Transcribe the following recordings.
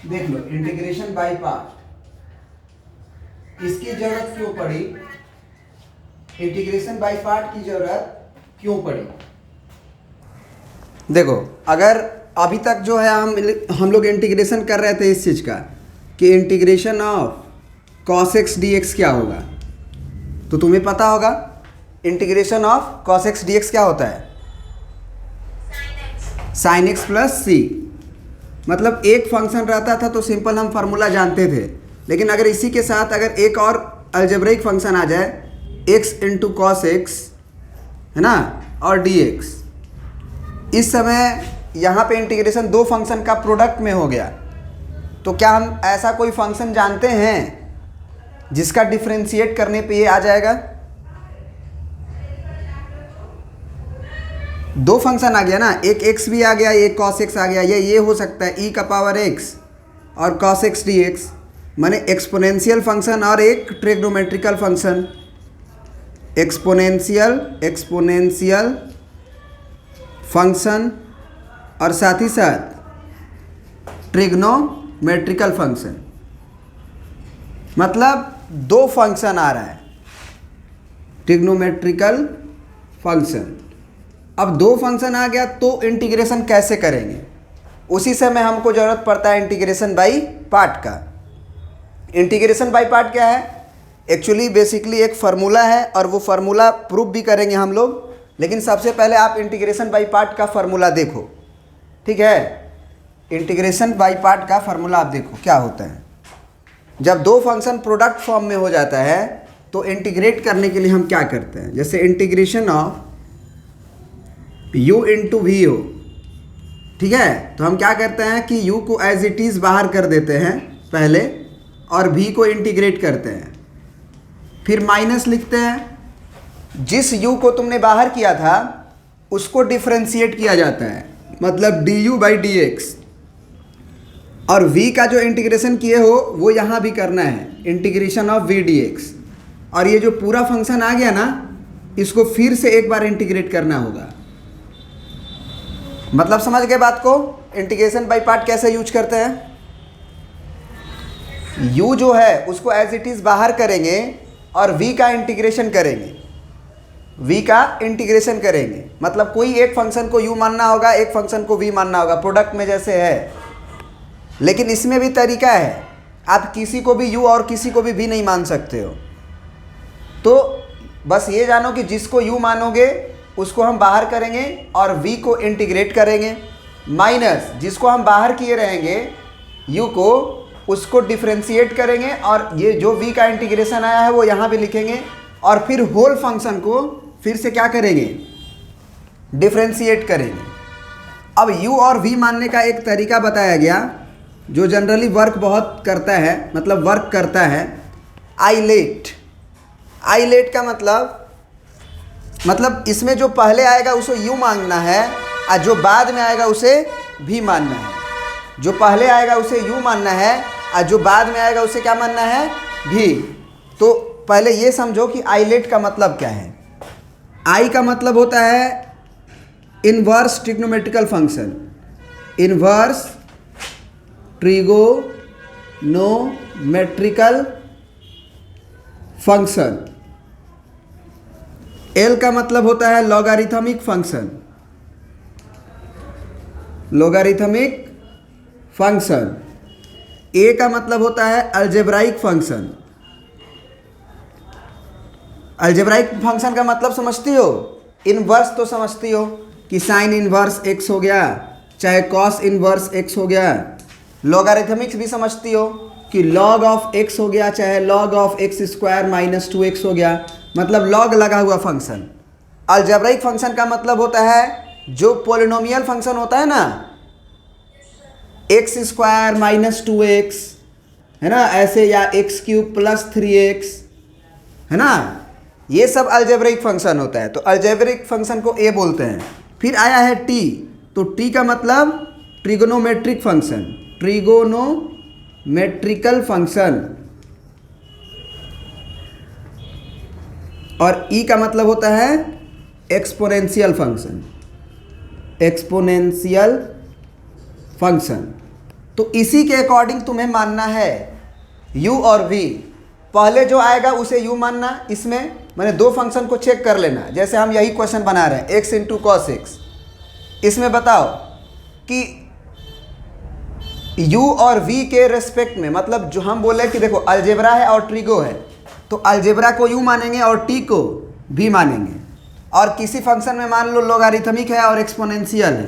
देख लो integration by part, इसकी जरूरत क्यों पड़ी, इंटीग्रेशन बाय पार्ट की जरूरत क्यों पड़ी। देखो अगर अभी तक जो है हम लोग इंटीग्रेशन कर रहे थे इस चीज़ का कि integration of cos x dx क्या होगा, तो तुम्हें पता होगा integration of cos x dx क्या होता है, sin x प्लस सी। मतलब एक फंक्शन रहता था तो सिंपल हम फार्मूला जानते थे, लेकिन अगर इसी के साथ अगर एक और अलजेब्रिक फंक्शन आ जाए x इंटू कॉस एक्स, है ना, और dx, इस समय यहाँ पे इंटीग्रेशन दो फंक्शन का प्रोडक्ट में हो गया, तो क्या हम ऐसा कोई फंक्शन जानते हैं जिसका डिफरेंशिएट करने पे ये आ जाएगा। दो फंक्शन आ गया ना, एक x भी आ गया, एक cos x आ गया, ये हो सकता है e का पावर x और cos x dx, माने एक्सपोनेंशियल फंक्शन और एक ट्रिग्नोमेट्रिकल फंक्शन। एक्सपोनेंशियल फंक्शन और साथ ही साथ ट्रिग्नोमेट्रिकल फंक्शन, मतलब दो फंक्शन आ रहा है, ट्रिग्नोमेट्रिकल फंक्शन। अब दो फंक्शन आ गया तो इंटीग्रेशन कैसे करेंगे, उसी समय हमको ज़रूरत पड़ता है इंटीग्रेशन बाय पार्ट का। इंटीग्रेशन बाय पार्ट क्या है, एक्चुअली बेसिकली एक फार्मूला है और वो फार्मूला प्रूफ भी करेंगे हम लोग, लेकिन सबसे पहले आप इंटीग्रेशन बाय पार्ट का फार्मूला देखो, ठीक है। इंटीग्रेशन बाय पार्ट का फार्मूला आप देखो क्या होता है। जब दो फंक्शन प्रोडक्ट फॉर्म में हो जाता है तो इंटीग्रेट करने के लिए हम क्या करते हैं, जैसे integration of u into v ओ, ठीक है, तो हम क्या करते हैं कि u को एज इट इज़ बाहर कर देते हैं पहले और v को इंटीग्रेट करते हैं, फिर माइनस लिखते हैं। जिस u को तुमने बाहर किया था उसको डिफरेंशिएट किया जाता है, मतलब du बाई डी एक्स, और v का जो इंटीग्रेशन किए हो वो यहाँ भी करना है, इंटीग्रेशन ऑफ v dx। और ये जो पूरा फंक्शन आ गया ना, इसको फिर से एक बार इंटीग्रेट करना होगा। मतलब समझ गए बात को, इंटीग्रेशन बाय पार्ट कैसे यूज करते हैं। u जो है उसको एज इट इज़ बाहर करेंगे और v का इंटीग्रेशन करेंगे, v का इंटीग्रेशन करेंगे, मतलब कोई एक फंक्शन को u मानना होगा, एक फंक्शन को v मानना होगा, प्रोडक्ट में जैसे है। लेकिन इसमें भी तरीका है, आप किसी को भी u और किसी को भी v नहीं मान सकते हो। तो बस ये जानो कि जिसको u मानोगे उसको हम बाहर करेंगे और v को इंटीग्रेट करेंगे, माइनस जिसको हम बाहर किए रहेंगे u को, उसको डिफरेंशिएट करेंगे और ये जो v का इंटीग्रेशन आया है वो यहाँ भी लिखेंगे, और फिर होल फंक्शन को फिर से क्या करेंगे, डिफरेंशिएट करेंगे। अब u और v मानने का एक तरीका बताया गया जो जनरली वर्क बहुत करता है, मतलब वर्क करता है, आइलेट। आइलेट का मतलब इसमें जो पहले आएगा उसे u मानना है और जो बाद में आएगा उसे v मानना है। जो पहले आएगा उसे u मानना है और जो बाद में आएगा उसे क्या मानना है, v। तो पहले ये समझो कि आइलेट का मतलब क्या है। आई का मतलब होता है inverse trigonometrical function, inverse trigonometrical function. L का मतलब होता है लॉगरिथमिक फंक्शन, लॉगरिथमिक फंक्शन। ए का मतलब होता है अलजेब्राइक फंक्शन। अलजेब्राइक फंक्शन का मतलब समझती हो, इनवर्स तो समझती हो कि साइन इनवर्स एक्स हो गया, चाहे कॉस इनवर्स एक्स हो गया। लॉगरिथमिक्स भी समझती हो कि लॉग ऑफ एक्स हो गया, चाहे log of x square minus 2x हो गया, मतलब लॉग लगा हुआ फंक्शन। अलजेब्राइक फंक्शन का मतलब होता है जो पॉलिनोमियल फंक्शन होता है ना, एक्स स्क्वायर माइनस 2x, है ना, ऐसे, या एक्स क्यूब प्लस 3x, है ना, ये सब अलजेब्रिक फंक्शन होता है। तो अलजेब्रिक फंक्शन को ए बोलते हैं। फिर आया है टी, तो टी का मतलब ट्रिगोनोमेट्रिक फंक्शन, ट्रिगोनोमेट्रिकल फंक्शन। और ई का मतलब होता है एक्सपोनेंशियल फंक्शन, एक्सपोनेंशियल फंक्शन। तो इसी के अकॉर्डिंग तुम्हें मानना है u और v। पहले जो आएगा उसे u मानना, इसमें मैंने दो फंक्शन को चेक कर लेना। जैसे हम यही क्वेश्चन बना रहे हैं x इंटू कॉस एक्स, इसमें बताओ कि u और v के रेस्पेक्ट में, मतलब जो हम बोले कि देखो अलजेब्रा है और ट्रिगो है, तो अलजेब्रा को u मानेंगे और t को v मानेंगे। और किसी फंक्शन में मान लो लोगारिथमिक है और एक्सपोनेंशियल है,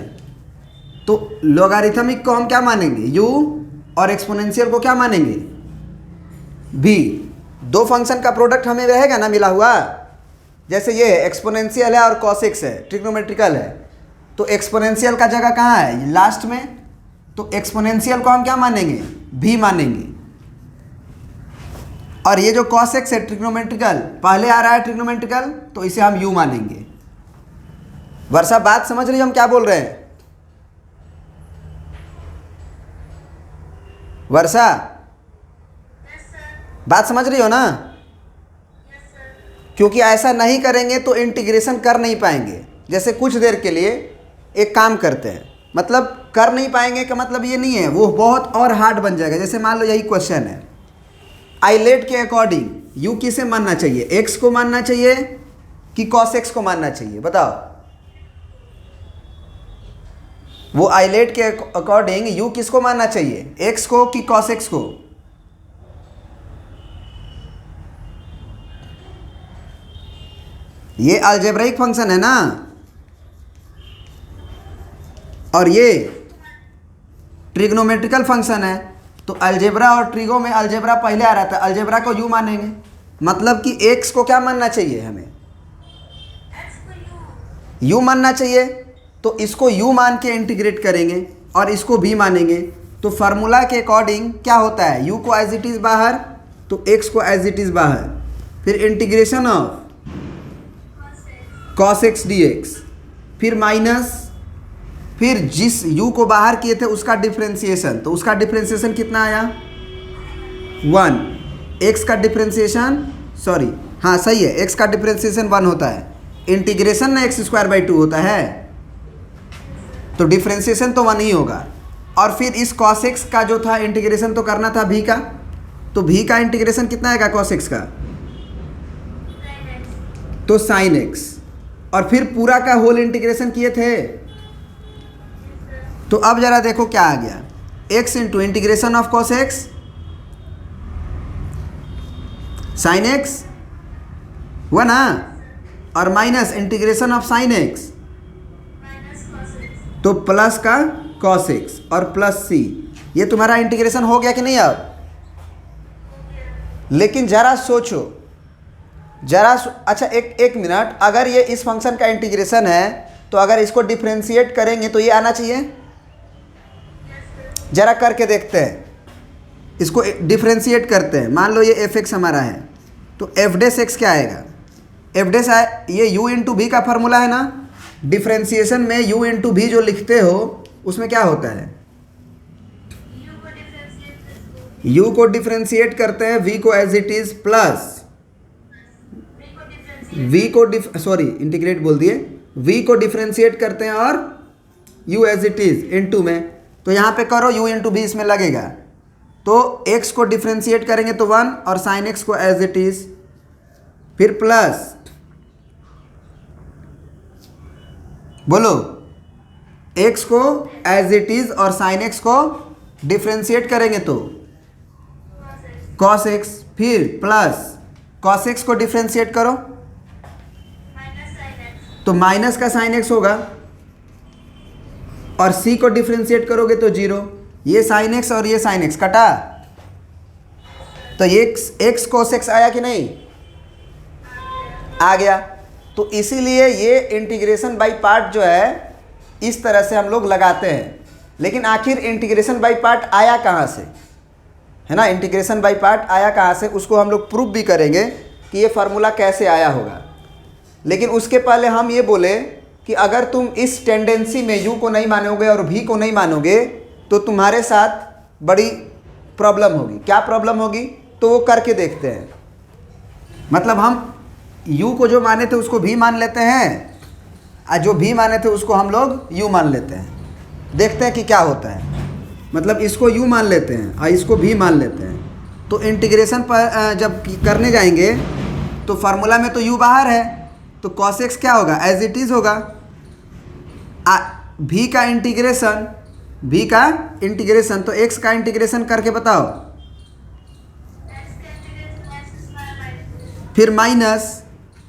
तो लोगारिथमिक को हम क्या मानेंगे u और एक्सपोनेंशियल को क्या मानेंगे v। दो फंक्शन का प्रोडक्ट हमें रहेगा ना मिला हुआ। जैसे ये एक्सपोनेंशियल है और कॉस एक्स है, ट्रिग्नोमेट्रिकल है, तो एक्सपोनेंशियल का जगह कहाँ है लास्ट में, तो एक्सपोनेंशियल को हम क्या मानेंगे v मानेंगे। और ये जो कॉस एक्स है ट्रिग्नोमेट्रिकल, पहले आ रहा है ट्रिग्नोमेट्रिकल, तो इसे हम u मानेंगे। वर्षा बात समझ रही हो हम क्या बोल रहे हैं? वर्षा बात समझ रही हो ना? क्योंकि ऐसा नहीं करेंगे तो इंटीग्रेशन कर नहीं पाएंगे। जैसे कुछ देर के लिए एक काम करते हैं, मतलब कर नहीं पाएंगे का मतलब ये नहीं है, वो बहुत और हार्ड बन जाएगा। जैसे मान लो यही क्वेश्चन है, आइलेट के अकॉर्डिंग यू किसे मानना चाहिए, एक्स को मानना चाहिए कि कॉस एक्स को मानना चाहिए, बताओ। वो आइलेट के अकॉर्डिंग यू किसको मानना चाहिए, एक्स को कि कॉस एक्स को? ये अलजेब्राइक फंक्शन है ना, और ये ट्रिग्नोमेट्रिकल फंक्शन है। तो अलजेब्रा और ट्रिगो में अलजेब्रा पहले आ रहा था, अलजेब्रा को यू मानेंगे, मतलब कि एक्स को क्या मानना चाहिए हमें, यू मानना चाहिए। तो इसको यू मान के इंटीग्रेट करेंगे और इसको भी मानेंगे, तो फार्मूला के अकॉर्डिंग क्या होता है, यू को एज इट इज़ बाहर, तो एक्स को एज इट इज़ बाहर, फिर integration of cos x D x, फिर माइनस, फिर जिस u को बाहर किए थे उसका डिफ्रेंसिएशन, तो उसका डिफ्रेंसिएशन कितना आया 1। x का डिफ्रेंसिएशन, सॉरी हाँ सही है, x का डिफ्रेंसिएशन 1 होता है, इंटीग्रेशन ना x² 2 होता है, तो डिफ्रेंसिएशन तो 1 ही होगा। और फिर इस cos x का जो था इंटीग्रेशन तो करना था v का, तो v का इंटीग्रेशन कितना आएगा cos x का, तो sin x, और फिर पूरा का होल इंटीग्रेशन किए थे। तो अब जरा देखो क्या आ गया, x into integration of cos x sine x हुआ ना, और minus integration of sine x, तो प्लस का कॉस एक्स और प्लस c। ये तुम्हारा इंटीग्रेशन हो गया कि नहीं अब? लेकिन जरा सोचो, अच्छा एक मिनट, अगर ये इस फंक्शन का इंटीग्रेशन है तो अगर इसको डिफ्रेंशिएट करेंगे तो ये आना चाहिए। जरा करके देखते हैं, इसको डिफ्रेंशिएट करते हैं। मान लो ये एफ एक्स हमारा है, तो एफ डेस एक्स क्या आएगा, एफ डेस ये यू इंटू भी का फॉर्मूला है ना, डिफ्रेंशिएशन में यू इंटू भी जो लिखते हो उसमें क्या होता है, यू को डिफ्रेंशिएट करते हैं, वी को as it is plus v को इंटीग्रेट बोल दिए, v को डिफ्रेंशिएट करते हैं और u as it is into में, तो यहाँ पे करो u इंटू भी इसमें लगेगा, तो x को डिफ्रेंशिएट करेंगे तो 1 और sin x को एज इट इज, फिर प्लस, बोलो x को एज इट इज और sin x को डिफ्रेंशिएट करेंगे तो cos x, फिर प्लस cos x को डिफ्रेंशिएट करो तो माइनस का साइन एक्स होगा, और c को डिफ्रेंशिएट करोगे तो 0। ये साइन एक्स और ये साइन एक्स कटा, तो ये x cos x आया कि नहीं, आ गया। तो इसीलिए ये इंटीग्रेशन बाय पार्ट जो है इस तरह से हम लोग लगाते हैं। लेकिन आखिर इंटीग्रेशन बाय पार्ट आया कहाँ से, है ना, इंटीग्रेशन बाय पार्ट आया कहाँ से, उसको हम लोग प्रूफ भी करेंगे कि ये फार्मूला कैसे आया होगा। लेकिन उसके पहले हम ये बोले कि अगर तुम इस टेंडेंसी में u को नहीं मानोगे और v को नहीं मानोगे तो तुम्हारे साथ बड़ी प्रॉब्लम होगी। क्या प्रॉब्लम होगी, तो वो करके देखते हैं। मतलब हम u को जो माने थे उसको v मान लेते हैं, और जो v माने थे उसको हम लोग u मान लेते हैं। देखते हैं कि क्या होता है। मतलब इसको u मान लेते हैं और इसको v मान लेते हैं, तो इंटीग्रेशन पर जब करने जाएंगे तो फार्मूला में तो u बाहर है, तो cos x क्या होगा, एज इट इज़ होगा। v का इंटीग्रेशन तो x का इंटीग्रेशन करके बताओ, फिर माइनस,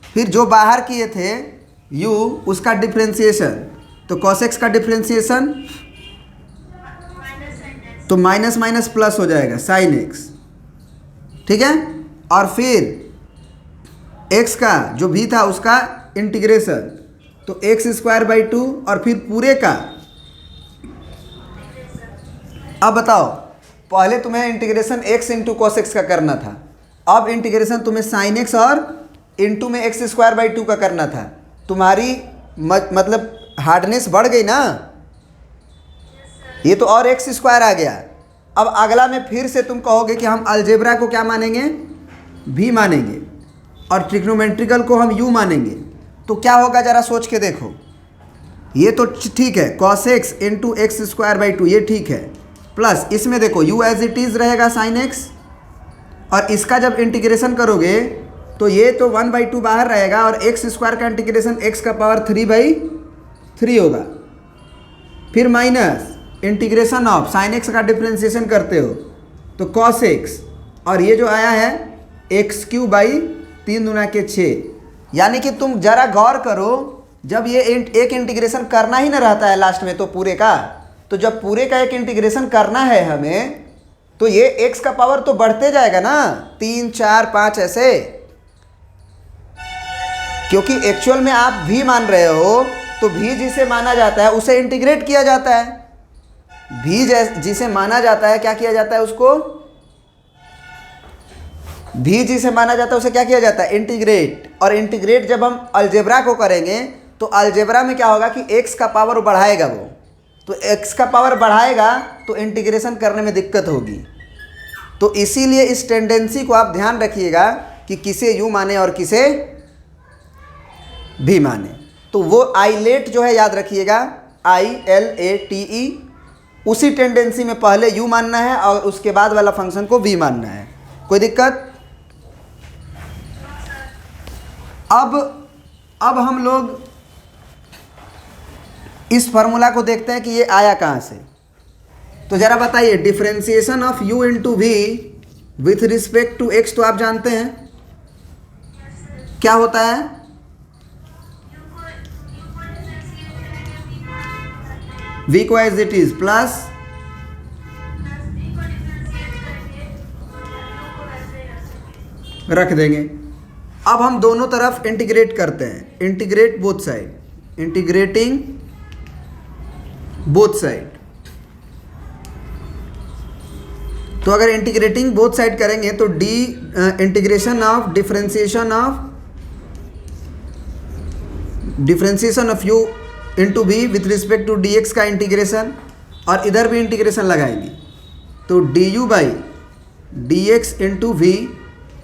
फिर जो बाहर किए थे u उसका डिफ्रेंशिएशन, तो cos x का डिफ्रेंशिएशन तो माइनस माइनस प्लस हो जाएगा sin x, ठीक है। और फिर x का जो भी था उसका इंटीग्रेशन, तो x²/2 और फिर पूरे का। अब बताओ, पहले तुम्हें integration x into cos x का करना था, अब इंटीग्रेशन तुम्हें sin x और इंटू में x²/2 का करना था। तुम्हारी मतलब हार्डनेस बढ़ गई ना, ये तो और x² आ गया। अब अगला में फिर से तुम कहोगे कि हम अलजेब्रा को क्या मानेंगे, v मानेंगे, और ट्रिग्नोमेट्रिकल को हम u मानेंगे। तो क्या होगा ज़रा सोच के देखो, ये तो ठीक है cos x इंटू x²/2, ये ठीक है, प्लस इसमें देखो u एज इट इज़ रहेगा sin x, और इसका जब इंटीग्रेशन करोगे तो ये तो 1/2 बाहर रहेगा, और x² का इंटीग्रेशन x⁻³ होगा। फिर minus integration of sin x का डिफ्रेंशिएशन करते हो तो cos x, और ये जो आया है x³/3×6। यानी कि तुम जरा गौर करो, जब ये एक इंटीग्रेशन करना ही ना रहता है लास्ट में तो पूरे का, तो जब पूरे का एक इंटीग्रेशन करना है हमें, तो ये x का पावर तो बढ़ते जाएगा ना, 3 4 5 ऐसे, क्योंकि एक्चुअल में आप v मान रहे हो, तो v जिसे माना जाता है उसे इंटीग्रेट किया जाता है। v जिसे माना जाता है क्या किया जाता है उसको, v जिसे माना जाता है उसे क्या किया जाता है, इंटीग्रेट। और इंटीग्रेट जब हम अलजेब्रा को करेंगे तो अलजेब्रा में क्या होगा कि x का पावर बढ़ाएगा वो, तो x का पावर बढ़ाएगा तो इंटीग्रेशन करने में दिक्कत होगी। तो इसीलिए इस टेंडेंसी को आप ध्यान रखिएगा कि किसे u माने और किसे v माने। तो वो आइलेट जो है याद रखिएगा, ILATE, उसी टेंडेंसी में पहले u मानना है और उसके बाद वाला फंक्शन को v मानना है। कोई दिक्कत? अब हम लोग इस फार्मूला को देखते हैं कि ये आया कहाँ से। तो ज़रा बताइए, differentiation of u into v with respect to x तो आप जानते हैं क्या होता है, v को एज इट इज प्लस रख देंगे। अब हम दोनों तरफ इंटीग्रेट करते हैं, integrate both side, integrating both side. तो अगर इंटीग्रेटिंग बोथ साइड करेंगे तो d integration of differentiation of u into v with respect to dx का इंटीग्रेशन, और इधर भी इंटीग्रेशन लगाएंगे तो du/dx इंटू v,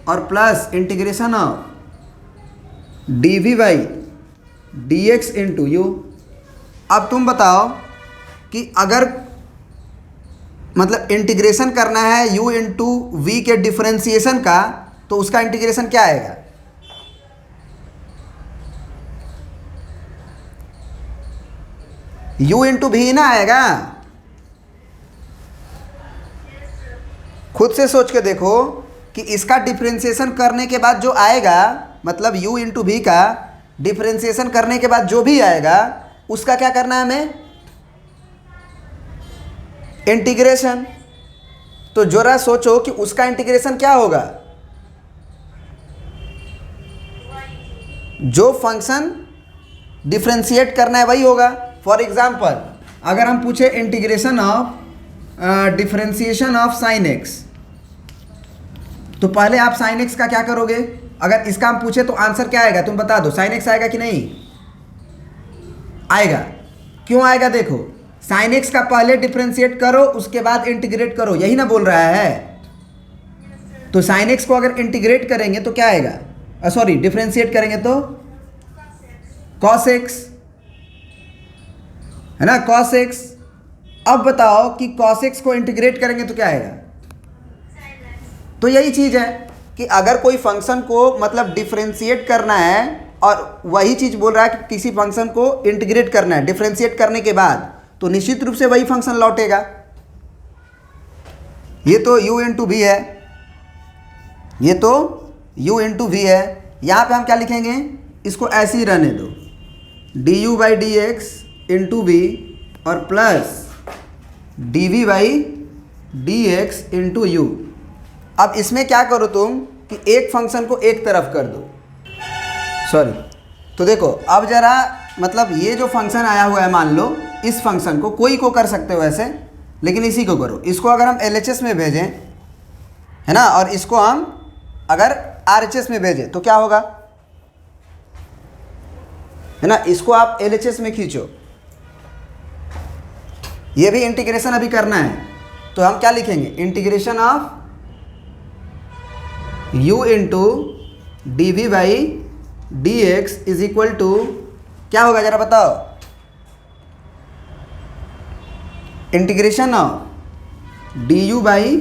और plus integration of dv/dx into u। अब तुम बताओ कि अगर मतलब इंटीग्रेशन करना है u इंटू वी के डिफरेंशिएशन का, तो उसका इंटीग्रेशन क्या आएगा, u इंटू भी ना आएगा। खुद से सोच के देखो कि इसका डिफरेंशिएशन करने के बाद जो आएगा, मतलब u इंटू भी का डिफरेंशिएशन करने के बाद जो भी आएगा उसका क्या करना है हमें, इंटीग्रेशन। तो जरा सोचो कि उसका इंटीग्रेशन क्या होगा, जो फंक्शन डिफरेंशिएट करना है वही होगा। फॉर एग्जाम्पल, अगर हम पूछे integration of differentiation of sine x, तो पहले आप साइन एक्स का क्या करोगे, अगर इसका हम पूछे तो आंसर क्या आएगा, तुम बता दो, साइन एक्स आएगा कि नहीं आएगा। क्यों आएगा, देखो साइन एक्स का पहले डिफरेंशिएट करो उसके बाद इंटीग्रेट करो, यही ना बोल रहा है। तो साइन एक्स को अगर इंटीग्रेट करेंगे तो क्या आएगा, सॉरी डिफरेंशिएट करेंगे तो कॉस एक्स, है ना, कॉस एक्स। अब बताओ कि cos x को इंटीग्रेट करेंगे तो क्या आएगा। तो यही चीज़ है कि अगर कोई फंक्शन को मतलब डिफ्रेंशिएट करना है और वही चीज़ बोल रहा है कि किसी फंक्शन को इंटीग्रेट करना है डिफ्रेंशिएट करने के बाद, तो निश्चित रूप से वही फंक्शन लौटेगा। ये तो u इंटू वी है, ये तो u इंटू वी है। यहाँ पर हम क्या लिखेंगे, इसको ऐसे ही रहने दो, d u by d x into v और plus d v by d x into u. अब इसमें क्या करो तुम कि एक फंक्शन को एक तरफ कर दो, सॉरी। तो देखो अब ज़रा मतलब ये जो फंक्शन आया हुआ है, मान लो इस फंक्शन को कोई को कर सकते हो ऐसे, लेकिन इसी को करो। इसको अगर हम LHS में भेजें, है ना, और इसको हम अगर RHS में भेजें तो क्या होगा, है ना। इसको आप LHS में खींचो, ये भी इंटीग्रेशन अभी करना है, तो हम क्या लिखेंगे, integration of u into d v by d x is equal to क्या होगा जरा बताओ, integration of d u by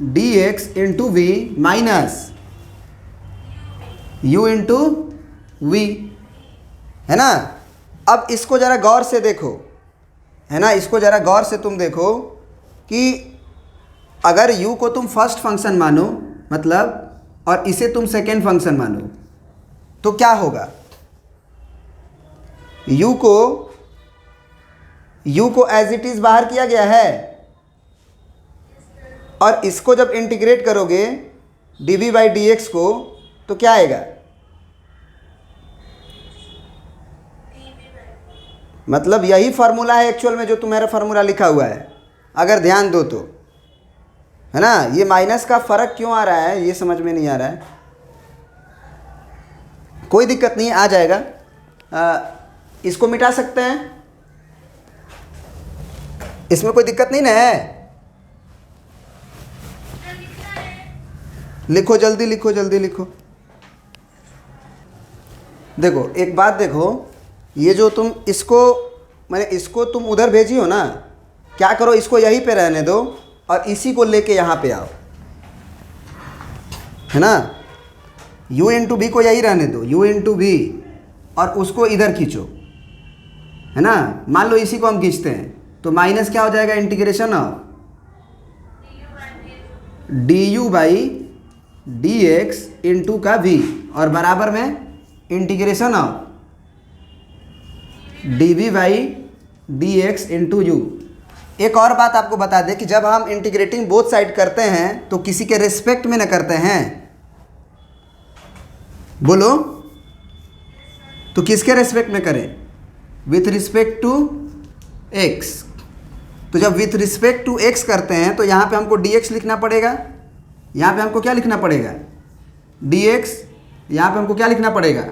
d x into v minus u into v, है ना। अब इसको ज़रा गौर से देखो, है ना, इसको ज़रा गौर से तुम देखो कि अगर u को तुम फर्स्ट फंक्शन मानो मतलब, और इसे तुम सेकेंड फंक्शन मानो, तो क्या होगा, u को एज इट इज़ बाहर किया गया है, और इसको जब इंटीग्रेट करोगे d v by d x को, तो क्या आएगा, मतलब यही फार्मूला है एक्चुअल में जो तुम्हारा फार्मूला लिखा हुआ है, अगर ध्यान दो तो, है ना। ये माइनस का फ़र्क क्यों आ रहा है ये समझ में नहीं आ रहा है, कोई दिक्कत नहीं, आ जाएगा। इसको मिटा सकते हैं, इसमें कोई दिक्कत नहीं ना है। लिखो जल्दी, लिखो जल्दी लिखो। देखो एक बात देखो, ये जो तुम इसको मैंने इसको तुम उधर भेजी हो ना, क्या करो, इसको यहीं पे रहने दो और इसी को लेके यहाँ पे आओ, है ना। u इंटू वी को यही रहने दो, u इंटू वी, और उसको इधर खींचो, है ना। मान लो इसी को हम खींचते हैं तो माइनस क्या हो जाएगा, integration of d u by d x into का v, और बराबर में integration of d v by d x into u. एक और बात आपको बता दें कि जब हम इंटीग्रेटिंग बोथ साइड करते हैं तो किसी के रिस्पेक्ट में न करते हैं, बोलो, तो किसके रिस्पेक्ट में करें, विथ रिस्पेक्ट टू x। तो जब विथ रिस्पेक्ट टू x करते हैं तो यहाँ पे हमको dx लिखना पड़ेगा, यहाँ पे हमको क्या लिखना पड़ेगा, dx, यहाँ पे हमको क्या लिखना पड़ेगा,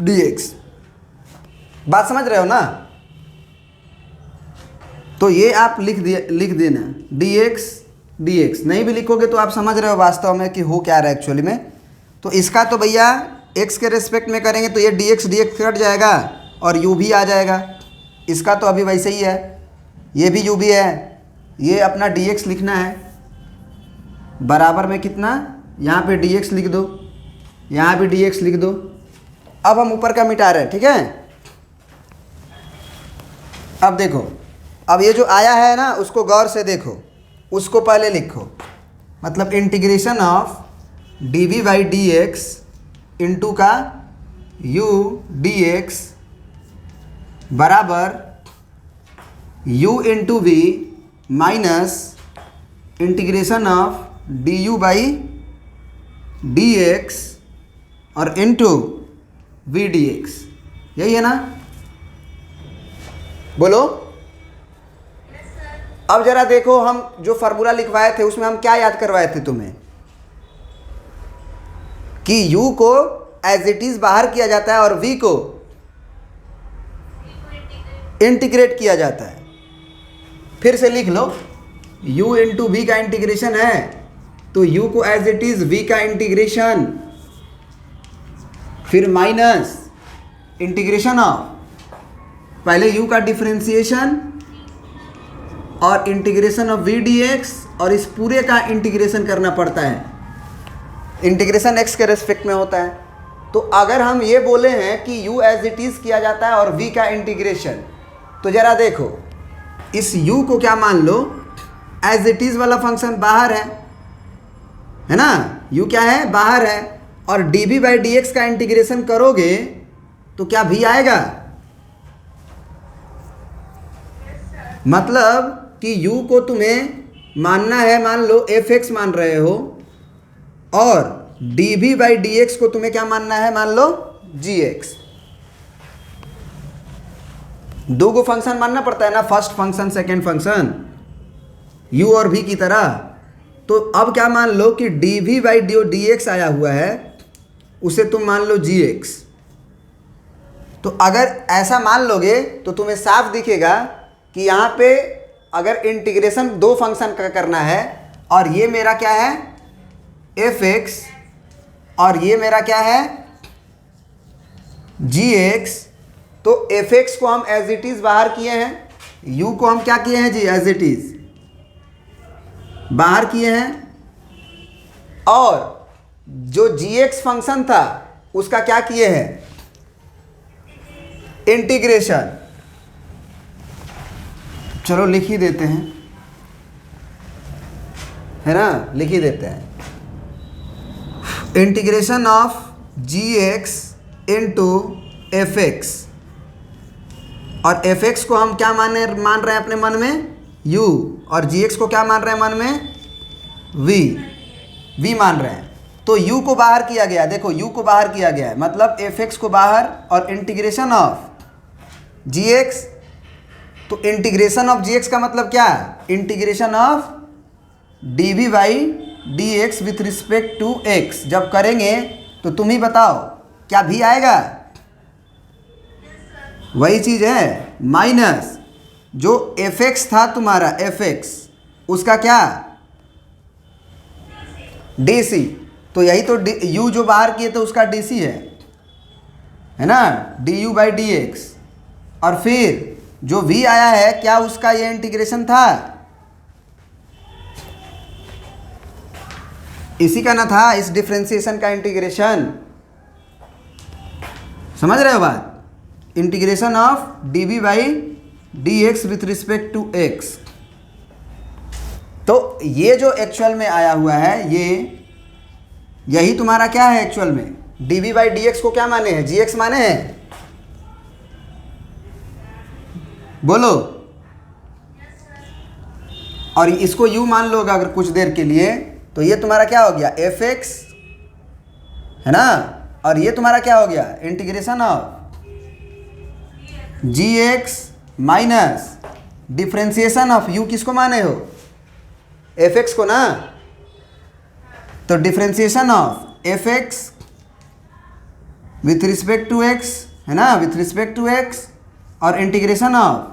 dx। बात समझ रहे हो ना। तो ये आप लिख देना dx नहीं भी लिखोगे तो आप समझ रहे हो वास्तव में कि हो क्या रहा है एक्चुअली में। तो इसका तो भैया x के रेस्पेक्ट में करेंगे तो ये dx कट जाएगा और u भी आ जाएगा। इसका तो अभी वैसे ही है, ये भी u भी है, ये अपना dx लिखना है, बराबर में कितना, यहाँ पे dx लिख दो, यहाँ भी dx लिख दो। अब हम ऊपर का मिटा रहे हैं, ठीक है। अब देखो, अब ये जो आया है ना उसको गौर से देखो, उसको पहले लिखो, मतलब integration of d v by d x into का u डी एक्स बराबर u into v minus integration of d u by d x और इंटू वी डी एक्स, यही है ना, बोलो। अब जरा देखो, हम जो फार्मूला लिखवाए थे उसमें हम क्या याद करवाए थे तुम्हें, कि u को एज इट इज बाहर किया जाता है और v को इंटीग्रेट किया जाता है। फिर से लिख लो, u इंटू वी का इंटीग्रेशन है तो u को एज इट इज v का इंटीग्रेशन, फिर माइनस इंटीग्रेशन ऑफ पहले u का डिफरेंशिएशन और integration of v d x, और इस पूरे का इंटीग्रेशन करना पड़ता है। इंटीग्रेशन एक्स के रेस्पेक्ट में होता है। तो अगर हम ये बोले हैं कि u एज इट इज़ किया जाता है और v का इंटीग्रेशन, तो ज़रा देखो इस u को क्या मान लो, एज इट इज़ वाला फंक्शन बाहर है ना, u क्या है, बाहर है, और dv बाई डी एक्स का इंटीग्रेशन करोगे तो क्या v आएगा? मतलब कि u को तुम्हें मानना है, मान लो f(x) मान रहे हो, और dv बाई डी एक्स को तुम्हें क्या मानना है, मान लो gx। दो गो फंक्शन मानना पड़ता है ना, first function second function, u और v की तरह। तो अब क्या मान लो कि dv बाई डी एक्स आया हुआ है, उसे तुम मान लो gx। तो अगर ऐसा मान लोगे तो तुम्हें साफ दिखेगा कि यहाँ पे अगर इंटीग्रेशन दो फंक्शन का करना है, और ये मेरा क्या है f(x) और ये मेरा क्या है gx, तो f(x) को हम एज इट इज़ बाहर किए हैं, u को हम क्या किए हैं जी, एज इट इज़ बाहर किए हैं, और जो gx फंक्शन था उसका क्या किए हैं, इंटीग्रेशन। चलो लिख ही देते हैं, है ना, लिख ही देते हैं। Integration of gx into f(x), और f(x) को हम क्या मान रहे हैं अपने मन में, u, और gx को क्या मान रहे हैं मन में, v मान रहे हैं। तो u को बाहर किया गया, देखो u को बाहर किया गया है, मतलब f(x) को बाहर, और इंटीग्रेशन ऑफ gx, तो इंटीग्रेशन ऑफ gx का मतलब क्या है, integration of dv by d x with respect to x। जब करेंगे तो तुम ही बताओ क्या भी आएगा, वही चीज़ है, माइनस जो f(x) था तुम्हारा, f(x) उसका क्या, dc, तो यही तो u जो बाहर किए थे उसका dc है ना, du बाई डी एक्स, और फिर जो v आया है क्या, उसका ये इंटीग्रेशन था, इसी का ना था, इस डिफरेंशिएशन का इंटीग्रेशन। समझ रहे हो बात, integration of dv by d x with respect to x। तो ये जो एक्चुअल में आया हुआ है, यही तुम्हारा क्या है एक्चुअल में, dv बाई डी एक्स को क्या माने हैं, gx माने हैं, बोलो। और इसको u मान लो अगर कुछ देर के लिए, तो ये तुम्हारा क्या हो गया, f(x) है ना, और ये तुम्हारा क्या हो गया, integration of gx minus differentiation of u, किसको माने हो, f(x) को ना, तो differentiation of f(x) with respect to x, है ना, विथ रिस्पेक्ट टू x, और इंटीग्रेशन ऑफ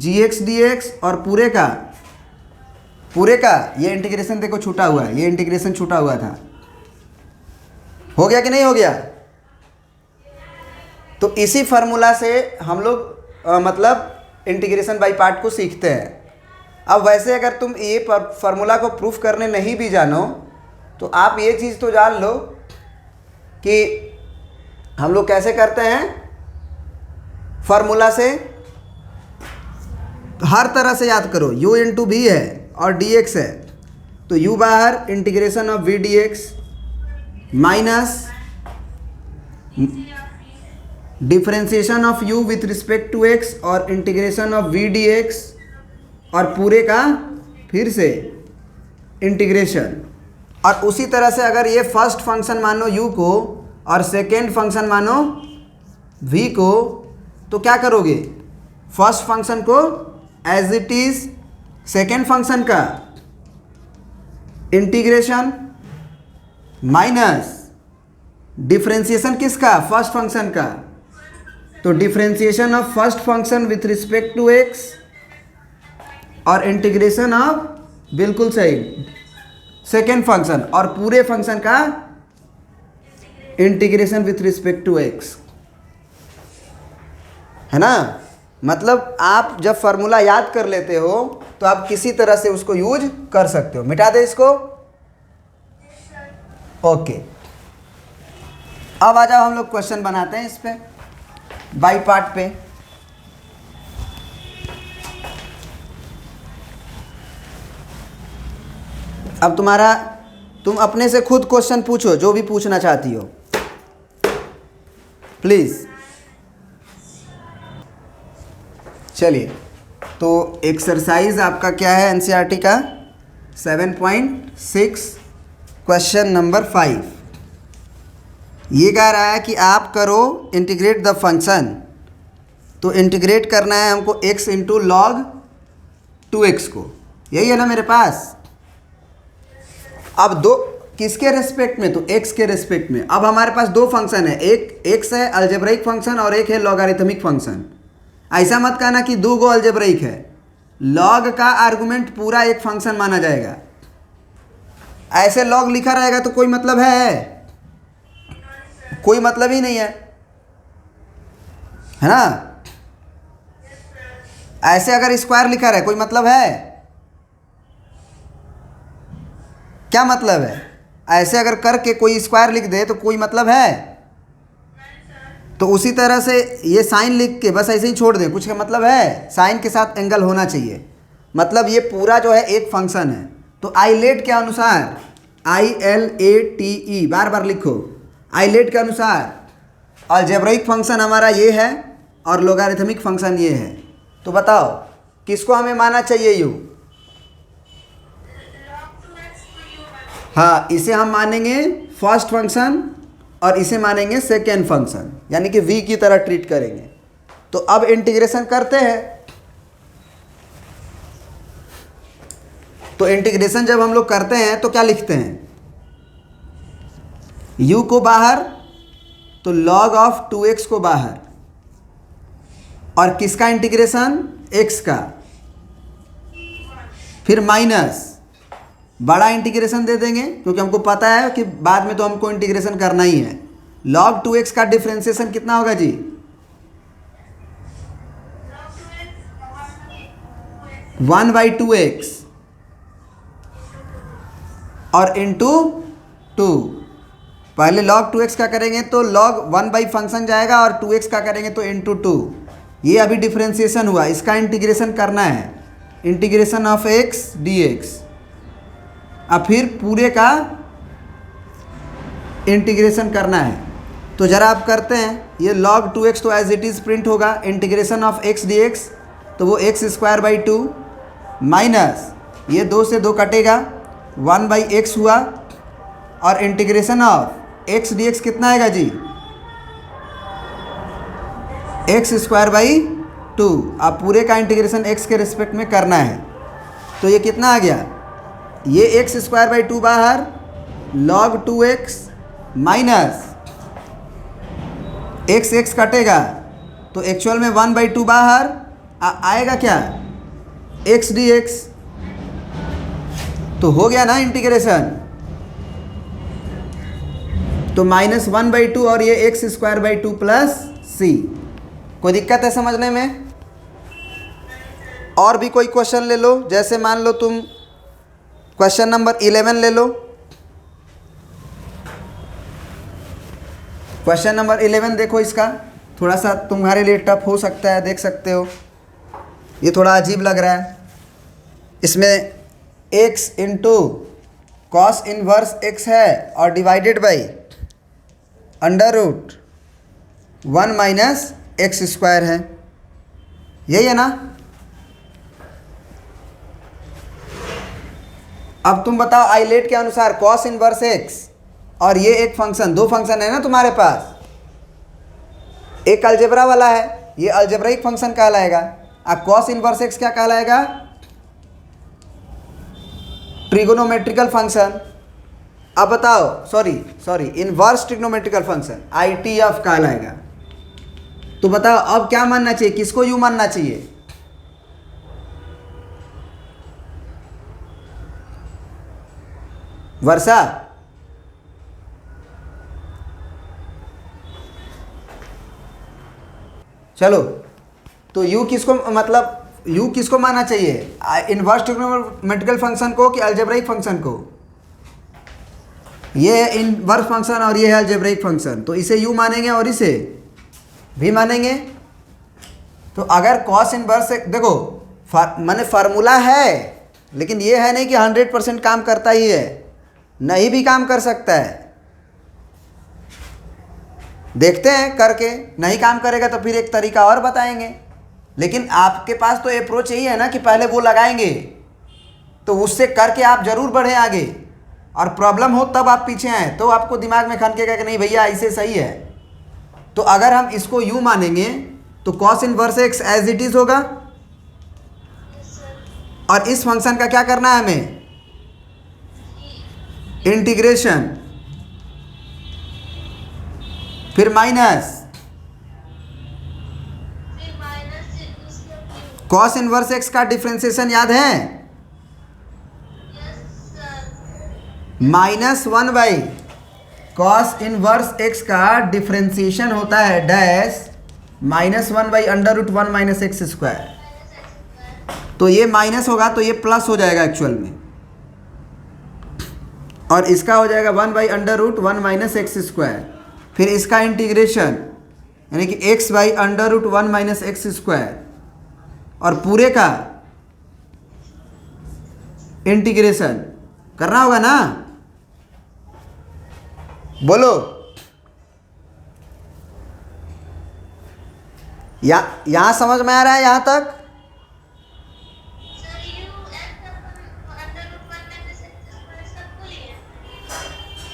gx dx, और पूरे का ये इंटीग्रेशन देखो छूटा हुआ है, ये इंटीग्रेशन छूटा हुआ था, हो गया कि नहीं हो गया। तो इसी फार्मूला से हम लोग मतलब इंटीग्रेशन बाय पार्ट को सीखते हैं। अब वैसे अगर तुम ये फार्मूला को प्रूफ करने नहीं भी जानो, तो आप ये चीज़ तो जान लो कि हम लोग कैसे करते हैं, फार्मूला से हर तरह से याद करो, u इंटू भी है और dx है, तो u बाहर, integration of v dx minus differentiation of u with respect to x, और इंटीग्रेशन ऑफ v dx, और पूरे का फिर से इंटीग्रेशन। और उसी तरह से अगर ये फर्स्ट फंक्शन मानो u को और सेकेंड फंक्शन मानो v को, तो क्या करोगे, फर्स्ट फंक्शन को as it is second function का इंटीग्रेशन माइनस डिफरेंशिएशन किसका, फर्स्ट फंक्शन का, तो differentiation of first function with respect to x, और इंटीग्रेशन ऑफ, बिल्कुल सही, सेकेंड फंक्शन, और पूरे फंक्शन का integration with respect to x, है ना। मतलब आप जब फार्मूला याद कर लेते हो तो आप किसी तरह से उसको यूज कर सकते हो। मिटा दे इसको। ओके, अब आ जाओ हम लोग क्वेश्चन बनाते हैं इस पे, बाई पार्ट पे। अब तुम अपने से खुद क्वेश्चन पूछो, जो भी पूछना चाहती हो प्लीज़। चलिए, तो एक्सरसाइज आपका क्या है एनसीईआरटी का 7.6 क्वेश्चन नंबर 5। ये कह रहा है कि आप करो इंटीग्रेट द फंक्शन। तो इंटीग्रेट करना है हमको x इंटू लॉग 2x को, यही है ना मेरे पास। अब दो किसके रेस्पेक्ट में, तो x के रेस्पेक्ट में। अब हमारे पास दो फंक्शन है, एक x है अलजेब्राइक फंक्शन और एक है लॉगरिथमिक फंक्शन। ऐसा मत कहना कि दो गो अलजेब्राइक है, लॉग का आर्गुमेंट पूरा एक फंक्शन माना जाएगा। ऐसे लॉग लिखा रहेगा तो कोई मतलब है? कोई मतलब ही नहीं है ना। ऐसे अगर स्क्वायर लिखा रहे कोई मतलब है? क्या मतलब है? ऐसे अगर करके कोई स्क्वायर लिख दे तो कोई मतलब है? तो उसी तरह से ये साइन लिख के बस ऐसे ही छोड़ दें, कुछ का मतलब है? साइन के साथ एंगल होना चाहिए। मतलब ये पूरा जो है एक फंक्शन है। तो आइलेट के अनुसार, ILATE बार बार लिखो, आइलेट के अनुसार अलजेब्राइक फंक्शन हमारा ये है और लोगारिथमिक फंक्शन ये है। तो बताओ किसको हमें माना चाहिए यू? हाँ, इसे हम मानेंगे फर्स्ट फंक्शन और इसे मानेंगे सेकेंड फंक्शन, यानी कि v की तरह ट्रीट करेंगे। तो अब इंटीग्रेशन करते हैं। तो इंटीग्रेशन जब हम लोग करते हैं तो क्या लिखते हैं? u को बाहर तो log ऑफ 2x को बाहर, और किसका इंटीग्रेशन? x का, फिर माइनस बड़ा इंटीग्रेशन दे देंगे क्योंकि हमको पता है कि बाद में तो हमको इंटीग्रेशन करना ही है। log 2x का डिफरेंशिएशन कितना होगा जी? 1/2x और इंटू 2। पहले log 2x का करेंगे तो log 1 बाई फंक्शन जाएगा और 2x का करेंगे तो इंटू 2। ये अभी डिफरेंशिएशन हुआ, इसका इंटीग्रेशन करना है, इंटीग्रेशन ऑफ x dx। अब फिर पूरे का इंटीग्रेशन करना है। तो ज़रा आप करते हैं, ये log 2x तो एज इट इज़ प्रिंट होगा, इंटीग्रेशन ऑफ x dx तो वो x² 2 माइनस ये 2 से 2 कटेगा, 1/x हुआ, और इंटीग्रेशन ऑफ x dx कितना आएगा जी? x² 2। अब पूरे का इंटीग्रेशन x के रिस्पेक्ट में करना है। तो ये कितना आ गया? ये x² 2 बाहर, log 2x माइनस x कटेगा तो एक्चुअल में 1/2 बाहर आएगा क्या? x dx। तो हो गया ना इंटीग्रेशन। तो -1/2 और ये x² 2 प्लस c। कोई दिक्कत है समझने में? और भी कोई क्वेश्चन ले लो, जैसे मान लो तुम क्वेश्चन नंबर 11 ले लो। क्वेश्चन नंबर 11 देखो, इसका थोड़ा सा तुम्हारे लिए टफ हो सकता है, देख सकते हो। ये थोड़ा अजीब लग रहा है। इसमें x into cos inverse x है और डिवाइडेड बाई √1 माइनस x² है, यही है ना। अब तुम बताओ आइलेट के अनुसार कॉस इनवर्स x और ये एक फंक्शन, दो फंक्शन है ना तुम्हारे पास, एक अलजेब्रा वाला है, ये अलजेब्राइक फंक्शन कहलाएगा, अब कॉस इनवर्स x क्या कहलाएगा? Trigonometrical function. अब बताओ, sorry inverse trigonometrical function ITF कहलाएगा। तो बताओ अब क्या मानना चाहिए, किसको यू मानना चाहिए? वर्षा, चलो तो u किसको मतलब u किसको मानना चाहिए, इनवर्स ट्रिग्नोमेट्रिकल फंक्शन को कि अलजेब्राइक फंक्शन को? ये है इनवर्स फंक्शन और ये है अलजेब्राइक फंक्शन, तो इसे u मानेंगे और इसे भी मानेंगे। तो अगर कॉस इनवर्स देखो माने फार्मूला है, लेकिन ये है नहीं कि 100% काम करता ही है, नहीं भी काम कर सकता है। देखते हैं करके, नहीं काम करेगा तो फिर एक तरीका और बताएंगे। लेकिन आपके पास तो अप्रोच यही है ना कि पहले वो लगाएंगे, तो उससे करके आप जरूर बढ़ें आगे, और प्रॉब्लम हो तब आप पीछे आए, तो आपको दिमाग में खनकेगा कि नहीं भैया ऐसे सही है। तो अगर हम इसको यू मानेंगे तो cos inverse x as it is होगा, और इस फंक्शन का क्या करना है हमें, इंटीग्रेशन, फिर माइनस कॉस इनवर्स एक्स का डिफरेंशिएशन याद है, -1 कॉस इनवर्स एक्स का डिफरेंशिएशन होता है डैश -1/√1 - x²। तो ये माइनस होगा तो ये प्लस हो जाएगा एक्चुअल में, और इसका हो जाएगा 1/√1 - x²। फिर इसका इंटीग्रेशन यानी कि x/√1 - x², और पूरे का इंटीग्रेशन करना होगा ना, बोलो। यहां समझ में आ रहा है यहां तक?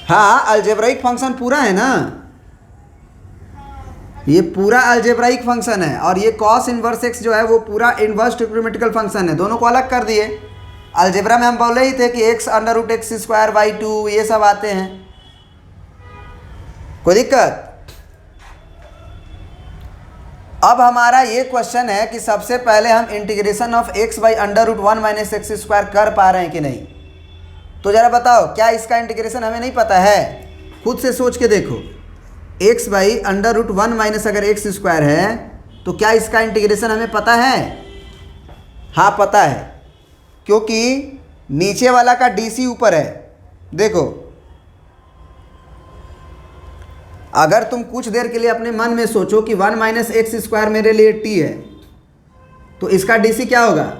हाँ, अलजेब्राइक फंक्शन पूरा है ना, ये पूरा अलजेब्राइक फंक्शन है, और ये कॉस इनवर्स एक्स जो है वो पूरा इनवर्स ट्रिग्नोमेट्रिकल फंक्शन है। दोनों को अलग कर दिए। अलजेब्रा में हम बोले ही थे कि x√x²/2 ये सब आते हैं, कोई दिक्कत? अब हमारा ये क्वेश्चन है कि सबसे पहले हम इंटीग्रेशन ऑफ x/√1 - x² कर पा रहे हैं कि नहीं। तो जरा बताओ, क्या इसका इंटीग्रेशन हमें नहीं पता है? खुद से सोच के देखो, x/√1 माइनस अगर x² है तो क्या इसका इंटीग्रेशन हमें पता है? हाँ पता है, क्योंकि नीचे वाला का DC ऊपर है। देखो, अगर तुम कुछ देर के लिए अपने मन में सोचो कि 1 - x² मेरे लिए t है, तो इसका DC क्या होगा?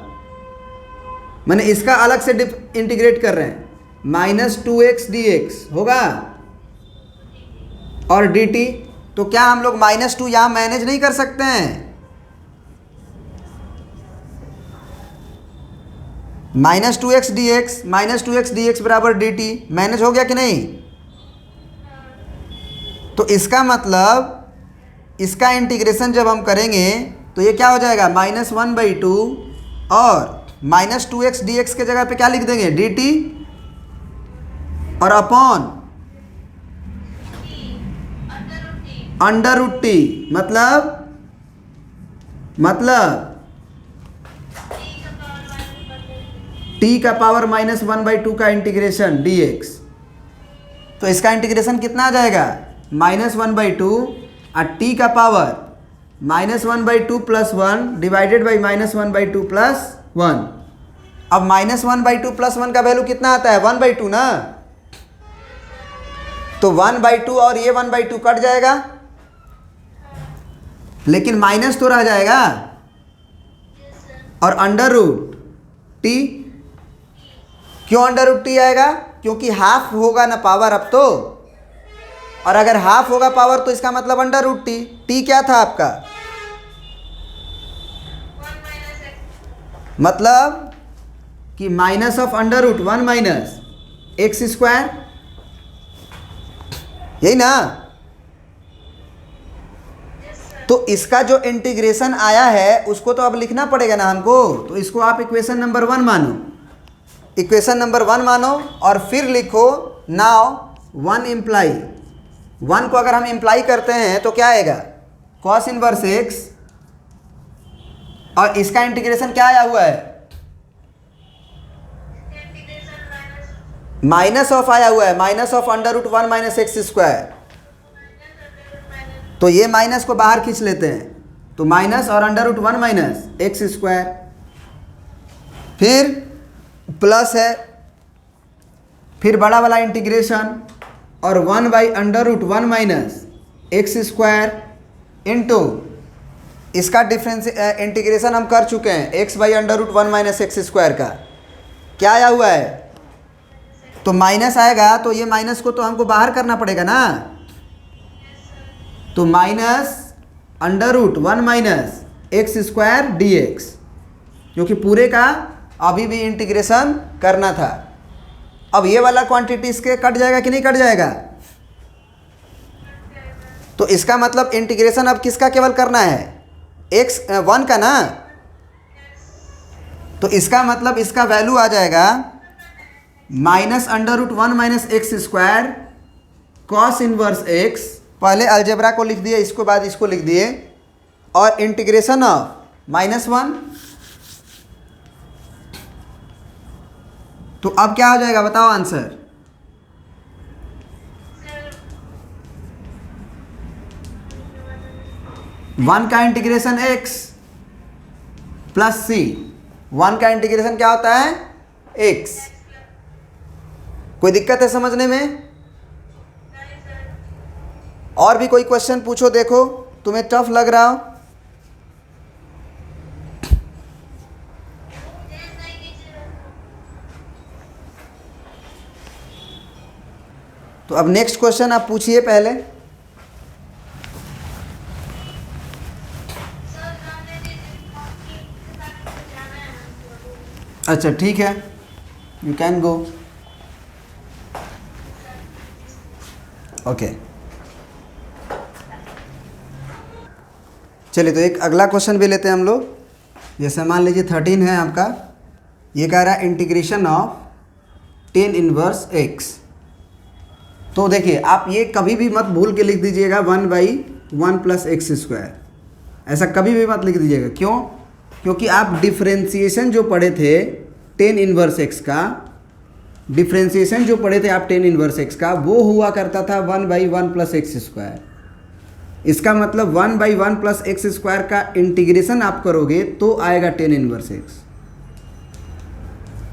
मैंने इसका अलग से इंटीग्रेट कर रहे हैं, -2x dx होगा, और dt। तो क्या हम लोग -2 यहां मैनेज नहीं कर सकते हैं? -2x dx बराबर dt मैनेज हो गया कि नहीं? तो इसका मतलब इसका इंटीग्रेशन जब हम करेंगे तो ये क्या हो जाएगा, -1/2, और -2x dx के जगह पे क्या लिख देंगे, dt, और अपॉन √t, मतलब t का पावर -1/2 का इंटीग्रेशन dx। तो इसका इंटीग्रेशन कितना आ जाएगा, -1/2 और t का पावर -1/2 + 1 डिवाइडेड बाई -1/2 + 1। अब -1/2 + 1 का वैल्यू कितना आता है, 1/2 ना। तो 1/2 और ये 1/2 कट जाएगा, लेकिन माइनस तो रह जाएगा, और √t। क्यों √t आएगा? क्योंकि हाफ होगा ना पावर अब तो, और अगर हाफ होगा पावर तो इसका मतलब √t। t क्या था आपका, मतलब कि माइनस ऑफ √1 - x², यही ना। तो इसका जो इंटीग्रेशन आया है उसको तो अब लिखना पड़ेगा ना हमको, तो इसको आप इक्वेशन नंबर 1 मानो, इक्वेशन नंबर 1 मानो, और फिर लिखो नाउ 1 इम्प्लाई। 1 को अगर हम इम्प्लाई करते हैं तो क्या आएगा, कॉस इनवर्स एक्स, और इसका इंटीग्रेशन क्या आया हुआ है, माइनस ऑफ आया हुआ है, -1 - x²। तो ये माइनस को बाहर खींच लेते हैं, तो माइनस और under root 1 minus x square, फिर प्लस है, फिर बड़ा वाला इंटीग्रेशन और 1 by under root 1 minus x square into इसका डिफरेंस इंटीग्रेशन हम कर चुके हैं x by under root 1 minus x square का। क्या आया हुआ है? तो माइनस आएगा तो ये माइनस को तो हमको बाहर करना पड़ेगा ना, तो minus under root 1 minus x square d x, क्योंकि पूरे का अभी भी इंटीग्रेशन करना था। अब ये वाला क्वांटिटी इसके कट जाएगा कि नहीं कट जाएगा? तो इसका मतलब इंटीग्रेशन अब किसका केवल करना है? एक्स 1 का ना। तो इसका मतलब इसका वैल्यू आ जाएगा minus under root 1 minus x square cos inverse x, पहले अलजेब्रा को लिख दिए, इसको बाद इसको लिख दिए, और इंटीग्रेशन ऑफ -1। तो अब क्या हो जाएगा बताओ आंसर? वन का इंटीग्रेशन x प्लस सी, 1 का इंटीग्रेशन क्या होता है? x। कोई दिक्कत है समझने में? और भी कोई क्वेश्चन पूछो, देखो तुम्हें टफ लग रहा हो। तो अब नेक्स्ट क्वेश्चन आप पूछिए पहले। अच्छा ठीक है, यू कैन गो। ओके चलिए, तो एक अगला क्वेश्चन भी लेते हैं हम लोग। जैसे मान लीजिए 13 है आपका, ये कह रहा है integration of ten inverse x. तो देखिए आप ये कभी भी मत भूल के लिख दीजिएगा 1/1 प्लस एक्स स्क्वायर, ऐसा कभी भी मत लिख दीजिएगा। क्यों? क्योंकि आप डिफ्रेंसिएशन जो पढ़े थे टेन इनवर्स एक्स का, डिफ्रेंसिएशन जो पढ़े थे आप टेन इनवर्स एक्स का, वो हुआ करता था 1/1 प्लस एक्स स्क्वायर। इसका मतलब 1/1 प्लस एक्स स्क्वायर का इंटीग्रेशन आप करोगे तो आएगा टेन इनवर्स एक्स,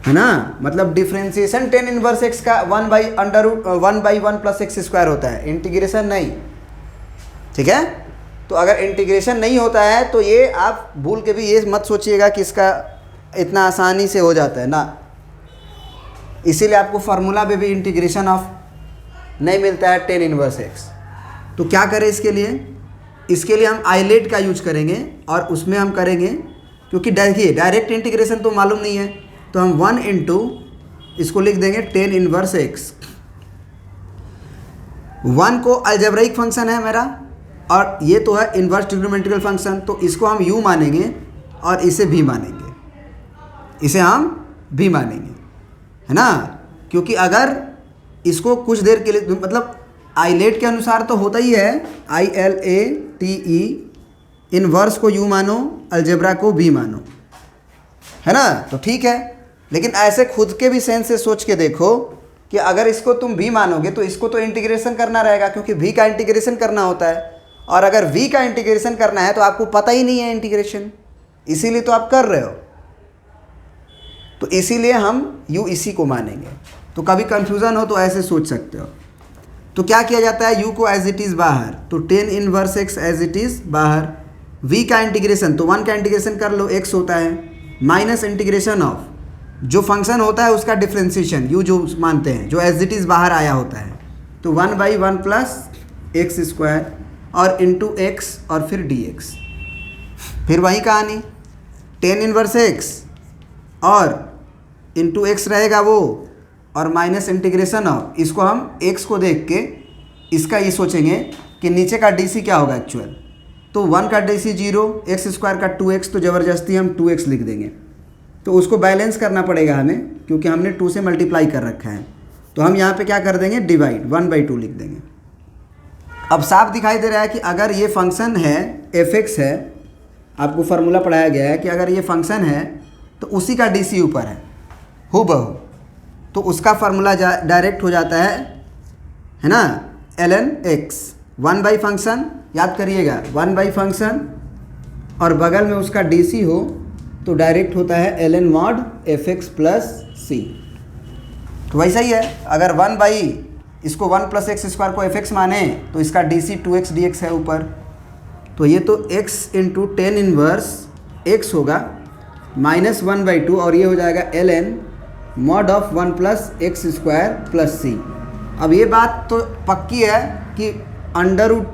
है ना। मतलब डिफ्रेंसिएशन टेन इनवर्स एक्स का 1/1 प्लस एक्स स्क्वायर होता है, इंटीग्रेशन नहीं। ठीक है, तो अगर इंटीग्रेशन नहीं होता है तो ये आप भूल के भी ये मत सोचिएगा कि इसका इतना आसानी से हो जाता है ना। इसीलिए आपको फार्मूला में भी इंटीग्रेशन ऑफ नहीं मिलता है टेन इनवर्स एक्स। तो क्या करें इसके लिए? इसके लिए हम आइलेट का यूज करेंगे और उसमें हम करेंगे, क्योंकि देखिए डायरेक्ट इंटीग्रेशन तो मालूम नहीं है, तो हम 1 इंटू इसको लिख देंगे टेन इनवर्स एक्स। 1 को अलजेब्राइक फंक्शन है मेरा और ये तो है इन्वर्स ट्रिग्नोमेट्रिकल फंक्शन, तो इसको हम u मानेंगे और इसे v मानेंगे, इसे हम v मानेंगे, है ना। क्योंकि अगर इसको कुछ देर के लिए, मतलब आइलेट के अनुसार तो होता ही है ILATE, इन्वर्स को u मानो, अलजेब्रा को v मानो, है ना। तो ठीक है, लेकिन ऐसे खुद के भी सेंस से सोच के देखो कि अगर इसको तुम v मानोगे तो इसको तो इंटीग्रेशन करना रहेगा, क्योंकि v का इंटीग्रेशन करना होता है, और अगर v का इंटीग्रेशन करना है तो आपको पता ही नहीं है इंटीग्रेशन, इसीलिए तो आप कर रहे हो। तो इसीलिए हम u इसी को मानेंगे। तो कभी कंफ्यूजन हो तो ऐसे सोच सकते हो। तो क्या किया जाता है, u को एज इट इज़ बाहर, तो tan inverse x as it is बाहर, v का इंटीग्रेशन तो 1 का इंटीग्रेशन कर लो, x होता है, माइनस इंटीग्रेशन ऑफ जो फंक्शन होता है उसका डिफ्रेंसिएशन u जो मानते हैं, जो एज इट इज़ बाहर आया होता है, तो 1/1 प्लस एक्स स्क्वायर और इंटू एक्स और फिर dx। फिर वही कहानी, टेन इनवर्स एक्स और इंटू एक्स रहेगा वो, और माइनस इंटीग्रेशन ऑफ, इसको हम x को देख के इसका ये सोचेंगे कि नीचे का डी सी क्या होगा एक्चुअल, तो 1 का डी सी 0, एक्स स्क्वायर का 2x, तो ज़बरदस्ती हम 2x लिख देंगे। तो उसको बैलेंस करना पड़ेगा हमें, क्योंकि हमने 2 से मल्टीप्लाई कर रखा है, तो हम यहाँ पे क्या कर देंगे, डिवाइड 1/2 लिख देंगे। अब साफ दिखाई दे रहा है कि अगर ये फंक्शन है f(x) है, आपको फार्मूला पढ़ाया गया है कि अगर ये फंक्शन है तो उसी का डी सी ऊपर है हूबहू, तो उसका फार्मूला डायरेक्ट हो जाता है ना, ln x, 1 बाई फंक्शन, याद करिएगा 1 बाई फंक्शन और बगल में उसका DC हो तो डायरेक्ट होता है ln mod fx प्लस सी। तो वैसा ही है, अगर 1 बाई इसको 1 प्लस एक्स स्क्वायर को fx माने तो इसका DC 2x dx है ऊपर, तो ये तो x into tan inverse x होगा माइनस 1/2 और ये हो जाएगा ln mod of 1 plus x square plus c. अब ये बात तो पक्की है कि under root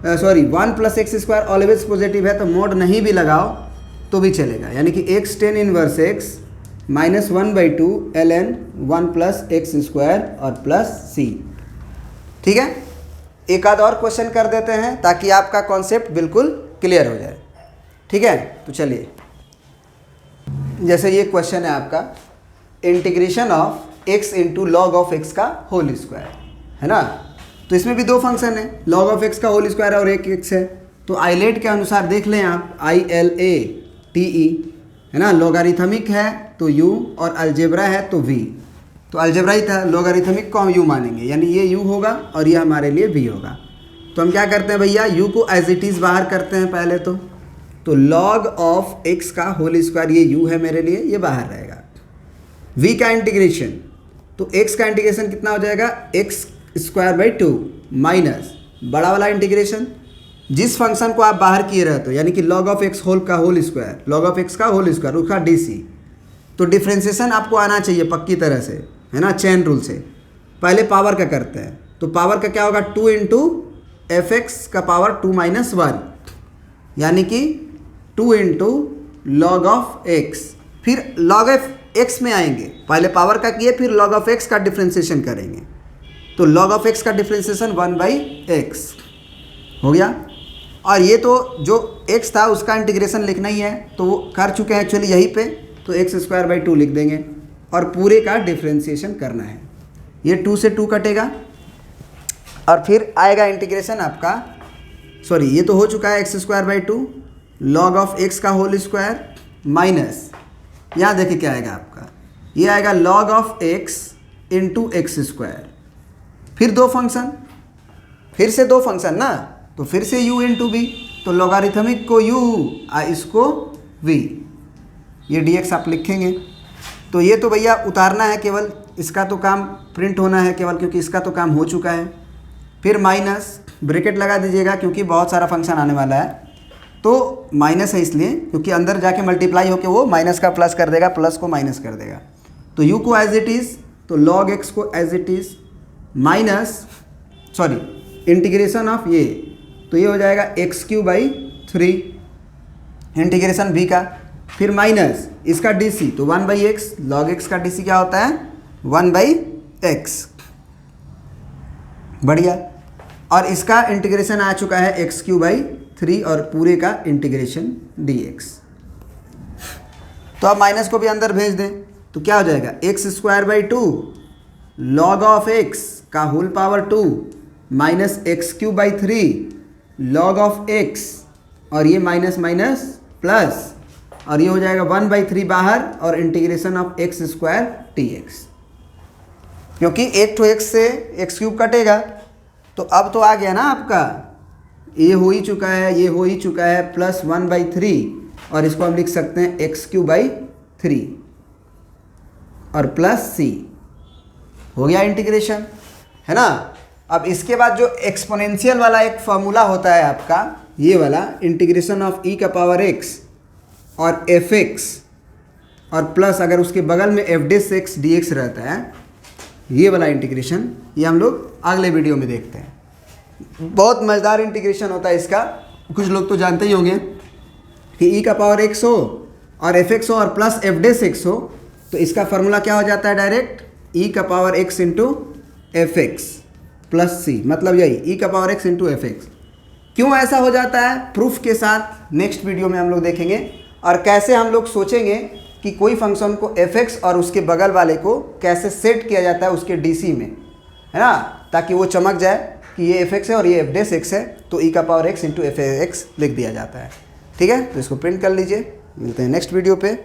1 plus x square always positive है, तो मोड नहीं भी लगाओ तो भी चलेगा, यानी कि x ten inverse x minus 1/2 ln 1 plus x square और प्लस सी। ठीक है, एक आध और क्वेश्चन कर देते हैं ताकि आपका कॉन्सेप्ट बिल्कुल क्लियर हो जाए। ठीक है, तो चलिए, जैसे ये क्वेश्चन है आपका, integration of x into log of x का होल स्क्वायर है ना। तो इसमें भी दो फंक्शन है, लॉग ऑफ एक्स का होल स्क्वायर और एक एक्स है। तो आइलेट के अनुसार देख लें आप, ILATE है ना, लॉगरिथमिक है तो u और अलजेब्रा है तो v। तो अलजेब्रा ही था, लॉगरिथमिक को हम u मानेंगे, यानी ये u होगा और ये हमारे लिए v होगा। तो हम क्या करते हैं भैया, u को एज इट इज़ बाहर करते हैं पहले तो लॉग ऑफ x का होल स्क्वायर, ये u है मेरे लिए, ये बाहर रहेगा। v का इंटीग्रेशन, तो x का इंटीग्रेशन कितना हो जाएगा, x स्क्वायर बाई 2 माइनस बड़ा वाला इंटीग्रेशन जिस फंक्शन को आप बाहर किए रहते हो, यानी कि log ऑफ x होल का whole square, log of x का होल स्क्वायर उसका DC। तो डिफ्रेंसिएशन आपको आना चाहिए पक्की तरह से, है ना, चेन रूल से। पहले पावर का करते हैं, तो पावर का क्या होगा, 2 इंटू fx का पावर 2 माइनस 1, यानी कि 2 इंटू लॉग ऑफ x। फिर log ऑफ x में आएंगे, पहले पावर का किए फिर log ऑफ x का डिफ्रेंसिएशन करेंगे, तो log ऑफ x का डिफ्रेंसिएशन 1/x हो गया। और ये तो जो x था उसका इंटीग्रेशन लिखना ही है, तो वो कर चुके हैं एक्चुअली यहीं पे, तो x स्क्वायर बाई 2 लिख देंगे और पूरे का डिफ्रेंसिएशन करना है। ये 2 से 2 कटेगा और फिर आएगा इंटीग्रेशन आपका, सॉरी ये तो हो चुका है, x square by 2 log of x का होल स्क्वायर माइनस, यहाँ देखिए क्या आएगा आपका, ये आएगा log of x into x square. फिर दो फंक्शन, फिर से दो फंक्शन ना, तो फिर से u इंटू v, तो लॉगरिथमिक को u इसको v, ये dx आप लिखेंगे। तो ये तो भैया उतारना है केवल, इसका तो काम प्रिंट होना है केवल, क्योंकि इसका तो काम हो चुका है। फिर माइनस ब्रैकेट लगा दीजिएगा क्योंकि बहुत सारा फंक्शन आने वाला है, तो माइनस है इसलिए क्योंकि अंदर जाके मल्टीप्लाई होकर वो माइनस का प्लस कर देगा, प्लस को माइनस कर देगा। तो u को एज इट इज़, तो log x को as it is minus, sorry integration of ये, तो ये हो जाएगा x³ बाई 3 इंटीग्रेशन v का, फिर माइनस इसका DC, तो 1/x, log x का DC क्या होता है 1/x, बढ़िया। और इसका इंटीग्रेशन आ चुका है x³ बाई 3 और पूरे का इंटीग्रेशन dx। तो अब माइनस को भी अंदर भेज दें, तो क्या हो जाएगा x square by 2 log of x का whole power 2 minus x³ by 3 log of x, और ये माइनस माइनस प्लस, और ये हो जाएगा 1/3 बाहर और integration of x square dx। क्योंकि एक तो x से x³ कटेगा, तो अब तो आ गया ना आपका, ये हो ही चुका है, ये हो ही चुका है, प्लस 1/3 और इसको हम लिख सकते हैं x³ बाई 3 और प्लस c, हो गया इंटीग्रेशन, है ना। अब इसके बाद जो एक्सपोनेंशियल वाला एक फॉर्मूला होता है आपका, ये वाला इंटीग्रेशन ऑफ e का पावर x और fx और प्लस अगर उसके बगल में f(x) dx रहता है, ये वाला इंटीग्रेशन, ये हम लोग अगले वीडियो में देखते हैं। बहुत मज़ेदार इंटीग्रेशन होता है इसका, कुछ लोग तो जानते ही होंगे कि e का पावर x हो और fx हो और प्लस f(x) हो, तो इसका फार्मूला क्या हो जाता है डायरेक्ट, e का power x into fx plus c, मतलब यही e का पावर x इंटू fx। क्यों ऐसा हो जाता है, प्रूफ के साथ नेक्स्ट वीडियो में हम लोग देखेंगे, और कैसे हम लोग सोचेंगे कि कोई फंक्शन को fx और उसके बगल वाले को कैसे सेट किया जाता है उसके DC में, है ना, ताकि वो चमक जाए कि ये fx है और ये f(x) है, तो e का पावर x इंटू fx लिख दिया जाता है। ठीक है, तो इसको प्रिंट कर लीजिए, मिलते हैं नेक्स्ट वीडियो पे।